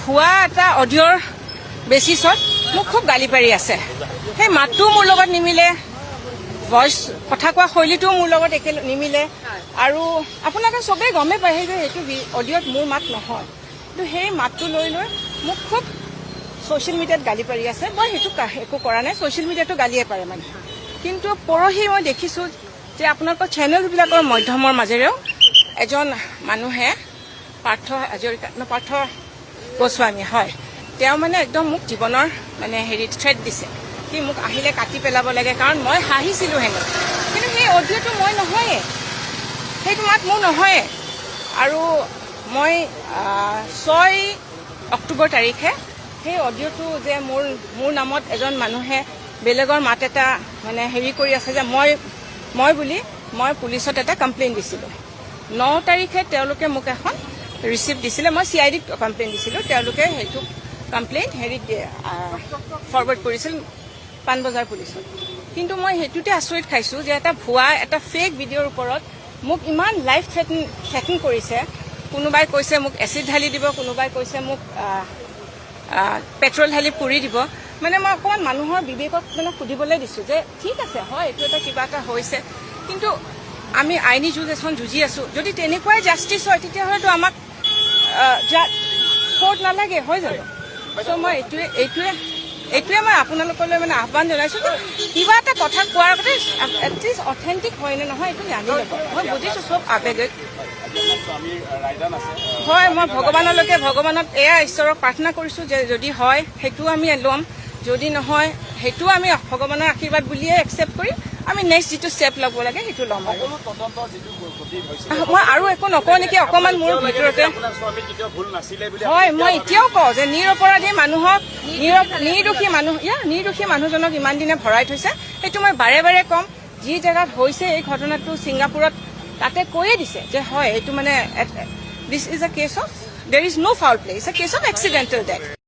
ভুৱা এটা অডিঅ'ৰ বেচিছত মোক খুব গালি পাৰি আছে। সেই মাতটো মোৰ লগত নিমিলে, ভইচ কথা কোৱা শৈলীটোও মোৰ লগত নিমিলে, আৰু আপোনালোকে চবেই গমেই পায় যে সেইটো অডিঅ'ত মোৰ মাত নহয়। কিন্তু সেই মাতটো লৈ মোক খুব ছ'চিয়েল মিডিয়াত গালি পাৰি আছে। মই সেইটো একো কৰা নাই, ছ'চিয়েল মিডিয়াতো গালিয়ে পাৰে মানে। কিন্তু পৰহি মই দেখিছোঁ যে আপোনালোকৰ চেনেলবিলাকৰ মাধ্যমৰ মাজেৰেও এজন মানুহে পাৰ্থ গোস্বামী, হয়, তেওঁ মানে একদম মোক জীৱনৰ মানে থ্ৰেট দিছে কি মোক আহিলে কাটি পেলাব লাগে, কাৰণ মই হাঁহিছিলোঁ হেনো। কিন্তু সেই অডিঅ'টো মই নহয়েই, সেইটো মাত মোৰ নহয়েই। আৰু মই 6 অক্টোবৰ তাৰিখে সেই অডিঅ'টো যে মোৰ নামত এজন মানুহে বেলেগৰ মাত এটা মানে কৰি আছে যে মই পুলিচত এটা কমপ্লেইন দিছিলোঁ। 9 তাৰিখে তেওঁলোকে মোক এখন ৰিচিপ্ট দিছিলে, মই CIDত কমপ্লেইন দিছিলোঁ। তেওঁলোকে সেইটো কমপ্লেইন ফৰৱাৰ্ড কৰিছিল পাণবজাৰ পুলিচত। কিন্তু মই সেইটোতে আচৰিত খাইছোঁ যে এটা ভুৱা এটা ফেক ভিডিঅ'ৰ ওপৰত মোক ইমান লাইফ থ্ৰেটেন কৰিছে। কোনোবাই কৈছে মোক এচিড ঢালি দিব, কোনোবাই কৈছে মোক পেট্ৰল ঢালি পুৰি দিব। মানে মই অকণমান মানুহৰ বিবেকক মানে সুধিবলৈ দিছোঁ যে ঠিক আছে, হয়, এইটো এটা কিবা এটা হৈছে, কিন্তু আমি আইনী যুঁজ এখন যুঁজি আছোঁ। যদি তেনেকুৱাই জাষ্টিছ হয় তেতিয়াহ'লেতো আমাক কোৰ্ট নালাগে, হয় জানো? চ' মই এইটোৱে মই আপোনালোকলৈ মানে আহ্বান জনাইছোঁ যে কিবা এটা কথা কোৱাৰ আগতে এটলিষ্ট অথেণ্টিক হয় নে নহয় এইটো জানি ল'ব। মই বুজিছোঁ চব আৱেগিক হয়, মই ভগৱানত এয়া ঈশ্বৰক প্ৰাৰ্থনা কৰিছোঁ যে যদি হয় সেইটোও আমি ল'ম, যদি নহয় সেইটোও আমি ভগৱানৰ আশীৰ্বাদ বুলিয়ে একচেপ্ট কৰি আমি নেক্সট যিটো ষ্টেপ ল'ব লাগে সেইটো ল'ম। মই আৰু একো নকওঁ নেকি, অকণমান মোৰ ভিতৰতে হয়, মই এতিয়াও কওঁ যে নিৰপৰাধী মানুহক নিৰ্দোষী মানুহজনক ইমান দিনে ভৰাই থৈছে। সেইটো মই বাৰে বাৰে ক'ম। যি জেগাত হৈছে এই ঘটনাটো ছিংগাপুৰত, তাতে কৈয়ে দিছে যে হয় এইটো মানে this is a case of there is no' foul play, it's a case of accidental death.